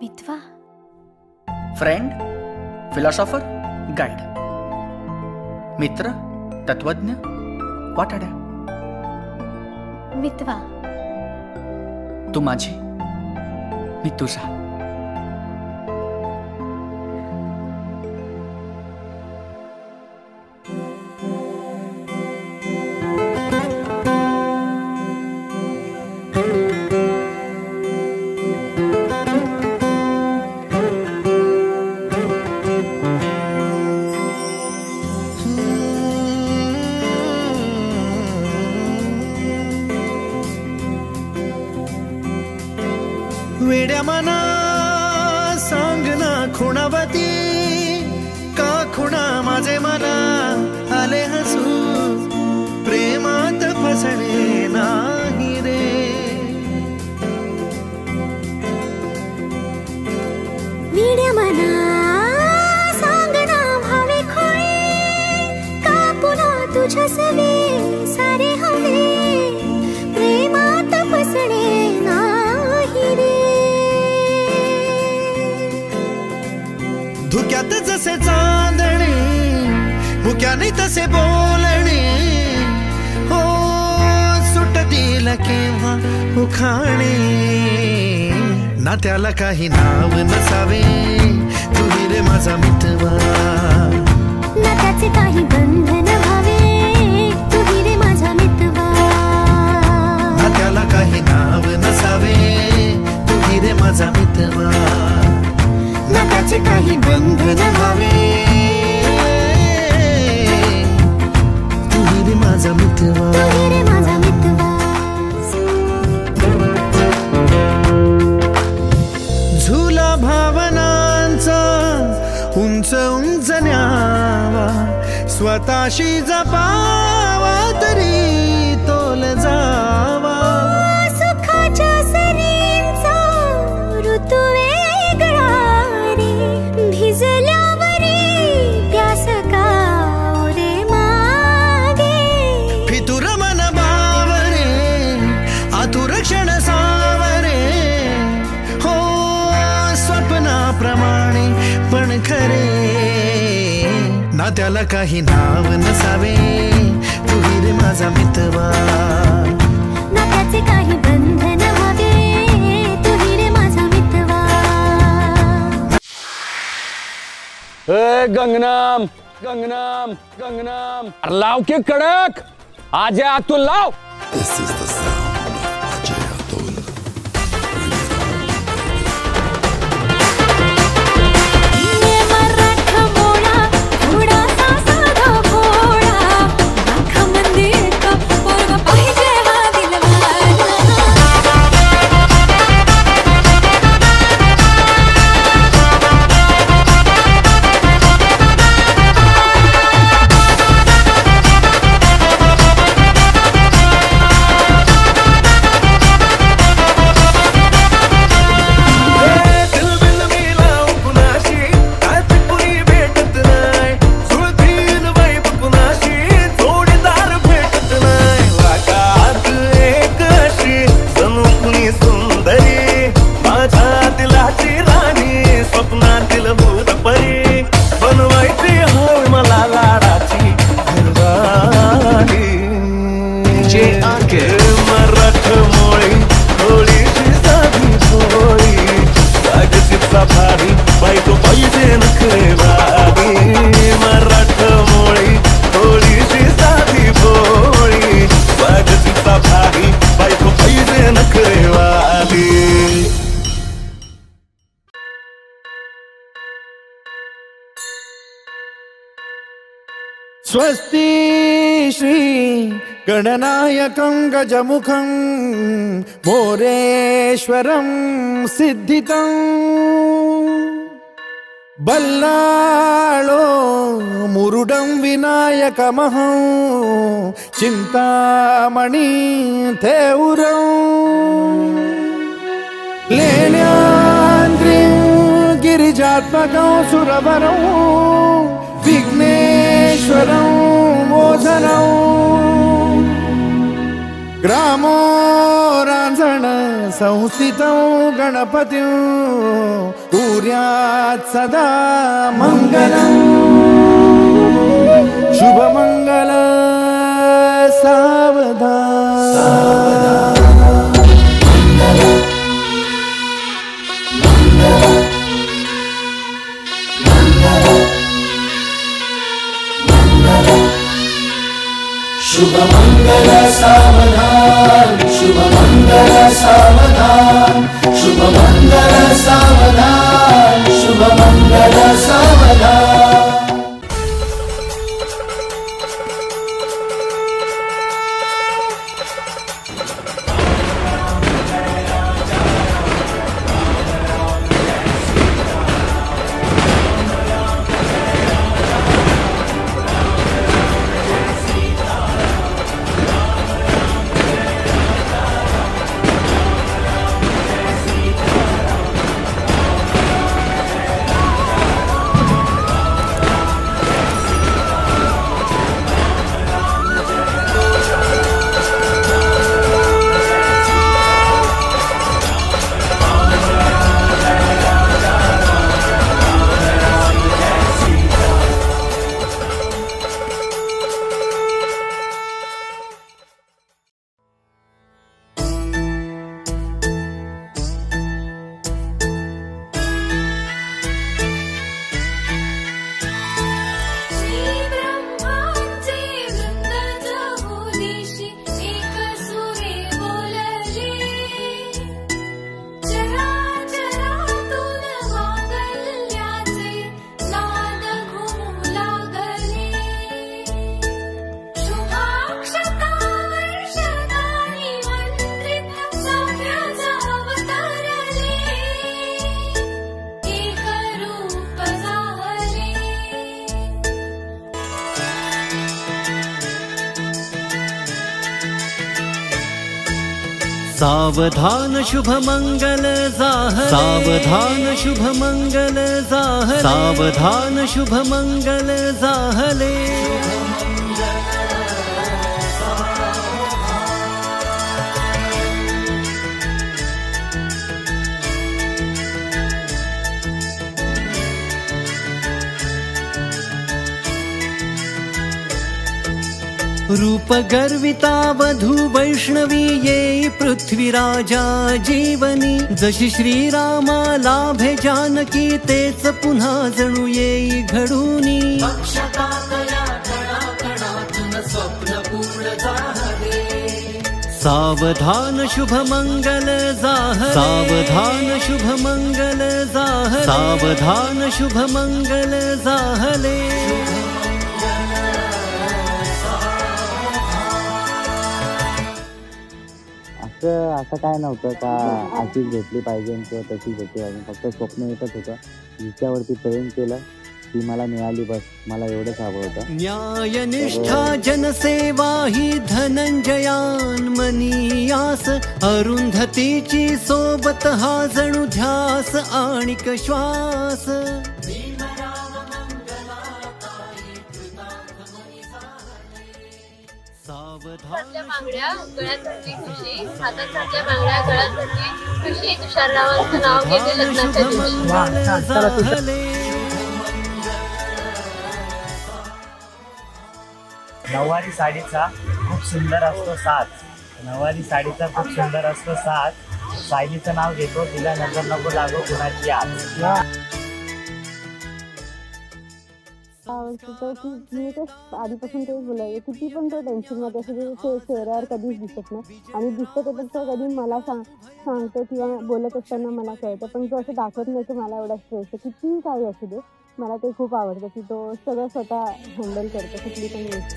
विधवा, friend, philosopher, guide, मित्र, तत्वज्ञ, वाटाड्या. विधवा. तू माझी, मी तुझा. वेड्या मना सांग ना खुणावती का खुणा माझे मना आले हसू प्रेमात फसणे नाही रे. वेड्या मना सांग ना भावे खोळे का पुन्हा तुझ्या सवे सारे हवे प्रेमात फसणे नाही रे. धुक्यात जसे चांदणे मुक्याने तसे बोलणे हो सुटतील केव्हा उखाणे ना त्याला काही नाव नसावे तू रे माझा मितवा ना त्याचे काही बंधन व्हावे तू रे माझा मितवा ना त्याला काही नाव नसावे तू रे माझा मितवा ना त्याचे काही बंधन व्हावे तू रे माझा मितवा. तू रे माझा मितवा. झुला भावनांचा उंच उंच न्यावा स्वतःशी जपावा तरी तोल जावा. सुखाच्या सरींचा ऋतू वेगळा रे भिजल्यावरी प्यास का रे मागे. फितुर मन बावरे आतुर क्षण सावरे हो स्वप्नाप्रमाणे पण खरे ना त्याला काही नाव नसावे तू रे माझा मितवा ना त्याचे काही बंधन व्हावे तू रे माझा मितवा. गंगनाम गंगनाम गंगनाम लाव के कडक आज अतुल लाव. This is the sound of Ajay Atul. Maratha मोळा थोडासा साधा भोळा लाख मंदिर का पोरगा पाहिजे हा दिलवाला. स्वस्ति श्री गणनायकं गजमुखं मोरेश्वरं सिद्धितं बल्लाळो मुरुडं विनायकमहं चिंतामणि थेउरं लेण्याद्रिं गिरिजात्मकं सुरवरं विघ्नेश्वरं मोचनं ग्रामोरान् जण संस्थितौ गणपतिं कुर्यात् सदा मंगलम् शुभमंगल सावधान शुभमंगल सावधान शुभमंगल सावधान शुभमंगल सावधान शुभमंगल सावधान। सावधान शुभ मंगल जाहले सावधान शुभ मंगल जाहले सावधान शुभ मंगल जाहले। रूप गर्विता वधू वैष्णवी येई पृथ्वीराजा जीवनी जशी श्रीरामा लाभे जानकी तेच पुन्हा जणू येई घडूनी सावधान शुभ मंगल जाहले सावधान शुभ मंगल जाहले सावधान शुभ मंगल जाहले। असं काय नव्हतं का अशीच भेटली पाहिजे किंवा तशीच भेटली पाहिजे, फक्त स्वप्न येतच होतं. जिच्यावरती प्रेम केलं ती मला मिळाली, बस मला एवढंच हवं होतं. न्यायनिष्ठा जनसेवा ही धनंजयान मनीयास अरुंधतीची सोबत हा जणू ध्यास आणिक श्वास. सावधान बांगड्या गळ्यात घातली खुशी, हातात घातल्या बांगड्या गळ्यात घातली खुशी, तुषाररावांचं नाव घेते लग्नाच्या दिवशी. नऊवारी साडीचा खूप सुंदर असतो साज, नऊवारी साडीचा खूप सुंदर असतो साज. सायलीचं नाव घेतो, तिला नजर नको लागो कुणाची आज. आवडतं की मी तर आधीपासून तेच बोलायचे, किती पण तो टेन्शनमध्ये असं ते चेहऱ्यावर कधीच दिसत नाही, आणि दिसतं ते पण तो कधी मला सांगतो किंवा बोलत असताना मला कळतं, पण तो असं दाखवत नाही की मला एवढा स्ट्रेस आहे. किती काही असू दे, मला ते खूप आवडतं की तो सगळं स्वतः हँडल करतो कुठली पण गोष्ट.